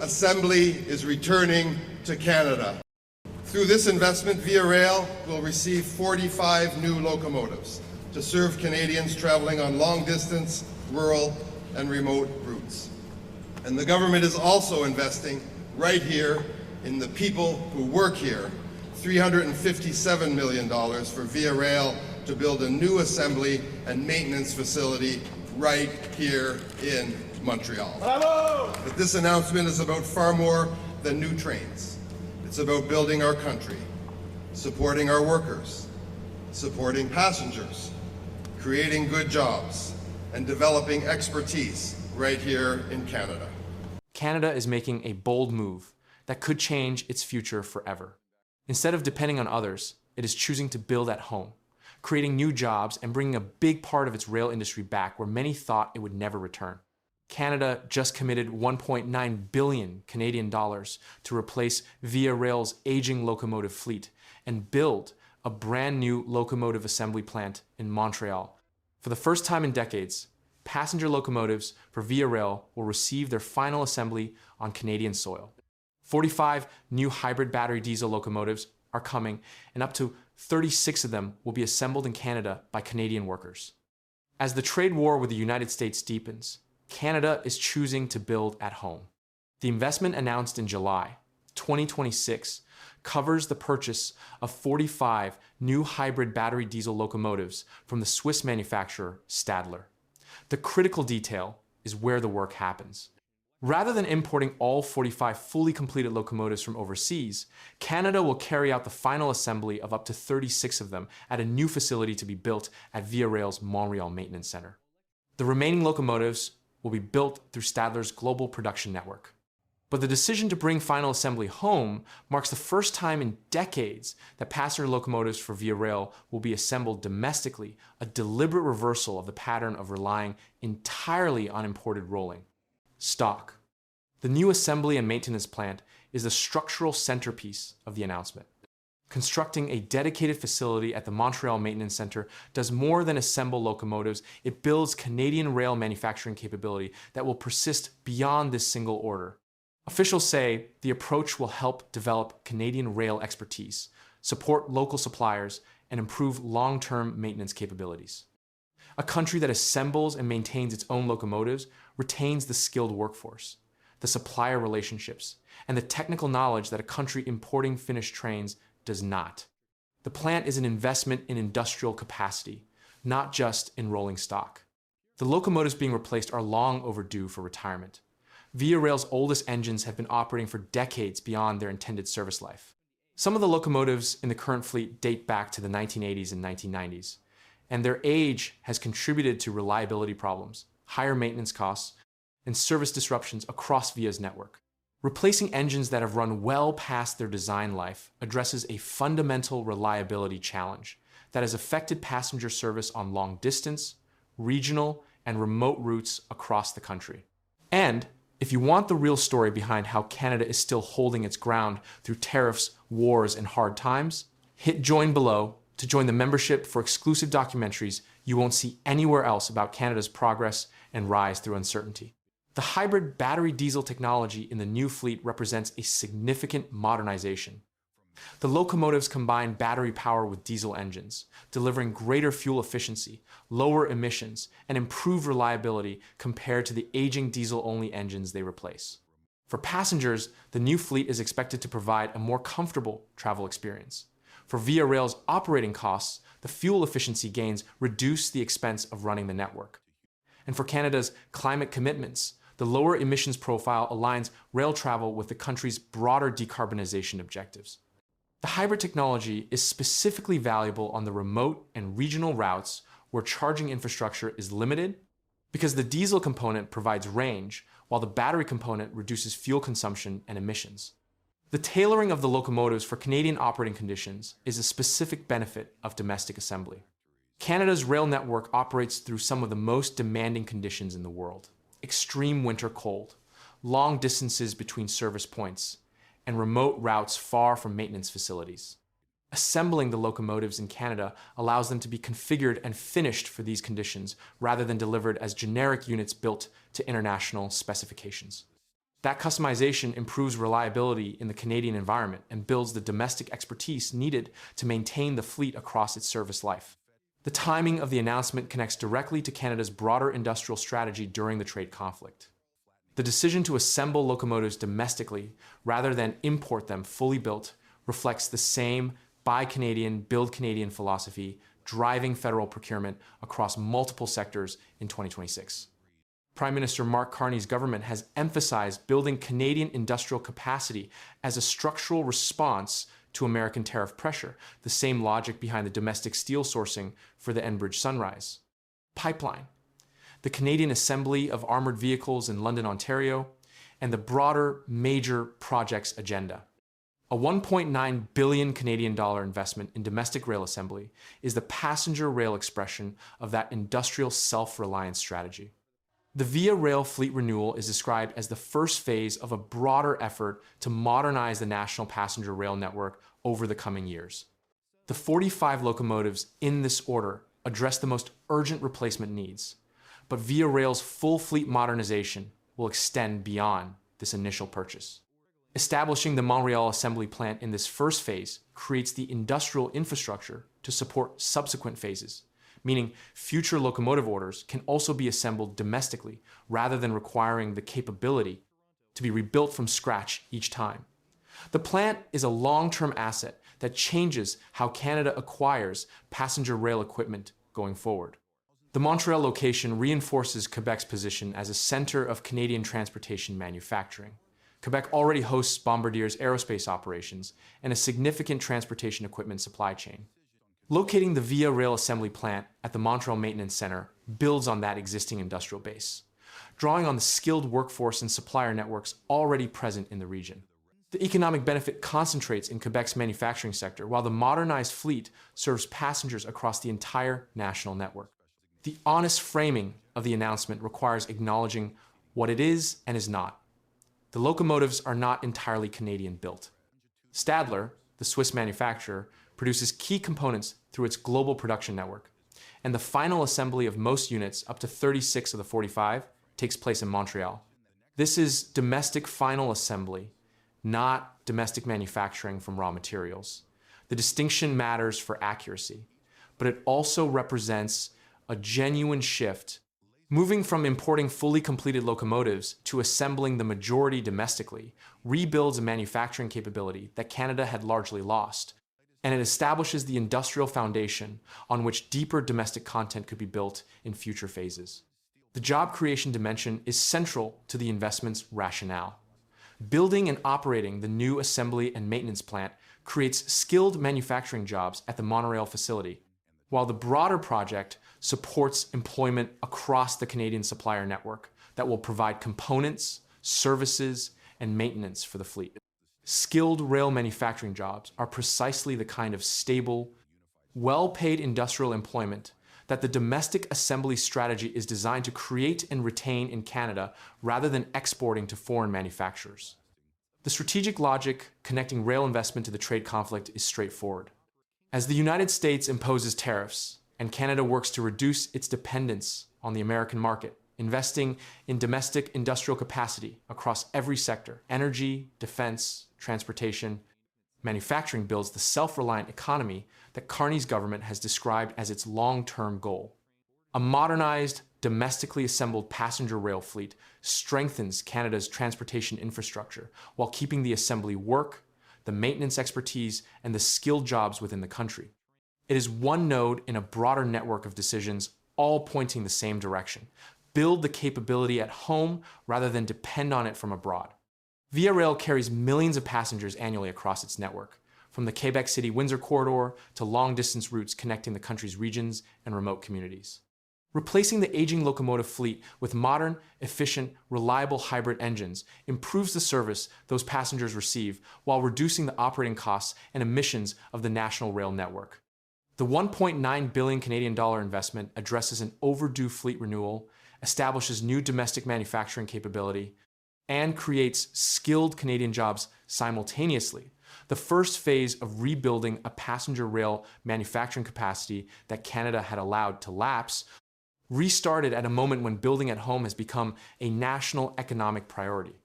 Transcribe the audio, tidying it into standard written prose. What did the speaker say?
assembly is returning to Canada. Through this investment, Via Rail will receive 45 new locomotives to serve Canadians traveling on long-distance, rural, and remote routes. And the government is also investing right here in the people who work here, $357 million for Via Rail to build a new assembly and maintenance facility right here in Montreal. Bravo! But this announcement is about far more than new trains. It's about building our country, supporting our workers, supporting passengers, creating good jobs, and developing expertise right here in Canada. Canada is making a bold move that could change its future forever. Instead of depending on others, it is choosing to build at home, creating new jobs and bringing a big part of its rail industry back where many thought it would never return. Canada just committed 1.9 billion Canadian dollars to replace Via Rail's aging locomotive fleet and build a brand new locomotive assembly plant in Montreal. For the first time in decades, passenger locomotives for Via Rail will receive their final assembly on Canadian soil. 45 new hybrid battery diesel locomotives are coming, and up to 36 of them will be assembled in Canada by Canadian workers. As the trade war with the United States deepens, Canada is choosing to build at home. The investment announced in July 2026 covers the purchase of 45 new hybrid battery diesel locomotives from the Swiss manufacturer Stadler. The critical detail is where the work happens. Rather than importing all 45 fully completed locomotives from overseas, Canada will carry out the final assembly of up to 36 of them at a new facility to be built at Via Rail's Montreal Maintenance Center. The remaining locomotives will be built through Stadler's global production network. But the decision to bring final assembly home marks the first time in decades that passenger locomotives for Via Rail will be assembled domestically, a deliberate reversal of the pattern of relying entirely on imported rolling stock. The new assembly and maintenance plant is the structural centerpiece of the announcement. Constructing a dedicated facility at the Montreal Maintenance Center does more than assemble locomotives. It builds Canadian rail manufacturing capability that will persist beyond this single order. Officials say the approach will help develop Canadian rail expertise, support local suppliers, and improve long-term maintenance capabilities. A country that assembles and maintains its own locomotives retains the skilled workforce, the supplier relationships, and the technical knowledge that a country importing finished trains does not. The plant is an investment in industrial capacity, not just in rolling stock. The locomotives being replaced are long overdue for retirement. Via Rail's oldest engines have been operating for decades beyond their intended service life. Some of the locomotives in the current fleet date back to the 1980s and 1990s, and their age has contributed to reliability problems, higher maintenance costs, and service disruptions across Via's network. Replacing engines that have run well past their design life addresses a fundamental reliability challenge that has affected passenger service on long distance, regional, and remote routes across the country. And if you want the real story behind how Canada is still holding its ground through tariffs, wars, and hard times, hit join below to join the membership for exclusive documentaries you won't see anywhere else about Canada's progress and rise through uncertainty. The hybrid battery diesel technology in the new fleet represents a significant modernization. The locomotives combine battery power with diesel engines, delivering greater fuel efficiency, lower emissions, and improved reliability compared to the aging diesel-only engines they replace. For passengers, the new fleet is expected to provide a more comfortable travel experience. For Via Rail's operating costs, the fuel efficiency gains reduce the expense of running the network. And for Canada's climate commitments, the lower emissions profile aligns rail travel with the country's broader decarbonization objectives. The hybrid technology is specifically valuable on the remote and regional routes where charging infrastructure is limited because the diesel component provides range while the battery component reduces fuel consumption and emissions. The tailoring of the locomotives for Canadian operating conditions is a specific benefit of domestic assembly. Canada's rail network operates through some of the most demanding conditions in the world: extreme winter cold, long distances between service points, and remote routes far from maintenance facilities. Assembling the locomotives in Canada allows them to be configured and finished for these conditions rather than delivered as generic units built to international specifications. That customization improves reliability in the Canadian environment and builds the domestic expertise needed to maintain the fleet across its service life. The timing of the announcement connects directly to Canada's broader industrial strategy during the trade conflict. The decision to assemble locomotives domestically rather than import them fully built reflects the same Buy Canadian, Build Canadian philosophy driving federal procurement across multiple sectors in 2026. Prime Minister Mark Carney's government has emphasized building Canadian industrial capacity as a structural response to American tariff pressure, the same logic behind the domestic steel sourcing for the Enbridge Sunrise Pipeline, the Canadian assembly of armored vehicles in London, Ontario, and the broader major projects agenda. A 1.9 billion Canadian dollar investment in domestic rail assembly is the passenger rail expression of that industrial self-reliance strategy. The Via Rail fleet renewal is described as the first phase of a broader effort to modernize the national passenger rail network over the coming years. The 45 locomotives in this order address the most urgent replacement needs, but Via Rail's full fleet modernization will extend beyond this initial purchase. Establishing the Montréal assembly plant in this first phase creates the industrial infrastructure to support subsequent phases, meaning future locomotive orders can also be assembled domestically rather than requiring the capability to be rebuilt from scratch each time. The plant is a long-term asset that changes how Canada acquires passenger rail equipment going forward. The Montreal location reinforces Quebec's position as a center of Canadian transportation manufacturing. Quebec already hosts Bombardier's aerospace operations and a significant transportation equipment supply chain. Locating the Via Rail assembly plant at the Montreal Maintenance Center builds on that existing industrial base, drawing on the skilled workforce and supplier networks already present in the region. The economic benefit concentrates in Quebec's manufacturing sector, while the modernized fleet serves passengers across the entire national network. The honest framing of the announcement requires acknowledging what it is and is not. The locomotives are not entirely Canadian built. Stadler, the Swiss manufacturer, produces key components through its global production network, and the final assembly of most units, up to 36 of the 45, takes place in Montreal. This is domestic final assembly, not domestic manufacturing from raw materials. The distinction matters for accuracy, but it also represents a genuine shift, moving from importing fully completed locomotives to assembling the majority domestically, rebuilds a manufacturing capability that Canada had largely lost, and it establishes the industrial foundation on which deeper domestic content could be built in future phases. The job creation dimension is central to the investment's rationale. Building and operating the new assembly and maintenance plant creates skilled manufacturing jobs at the Montreal facility, while the broader project supports employment across the Canadian supplier network that will provide components, services, and maintenance for the fleet. Skilled rail manufacturing jobs are precisely the kind of stable, well-paid industrial employment that the domestic assembly strategy is designed to create and retain in Canada rather than exporting to foreign manufacturers. The strategic logic connecting rail investment to the trade conflict is straightforward. As the United States imposes tariffs and Canada works to reduce its dependence on the American market, investing in domestic industrial capacity across every sector, energy, defense, transportation, manufacturing builds the self-reliant economy that Carney's government has described as its long-term goal. A modernized, domestically assembled passenger rail fleet strengthens Canada's transportation infrastructure while keeping the assembly work, the maintenance expertise, and the skilled jobs within the country. It is one node in a broader network of decisions, all pointing the same direction. Build the capability at home rather than depend on it from abroad. Via Rail carries millions of passengers annually across its network, from the Quebec City-Windsor corridor to long-distance routes connecting the country's regions and remote communities. Replacing the aging locomotive fleet with modern, efficient, reliable hybrid engines improves the service those passengers receive while reducing the operating costs and emissions of the national rail network. The 1.9 billion Canadian dollar investment addresses an overdue fleet renewal, establishes new domestic manufacturing capability, and creates skilled Canadian jobs simultaneously, the first phase of rebuilding a passenger rail manufacturing capacity that Canada had allowed to lapse, restarted at a moment when building at home has become a national economic priority.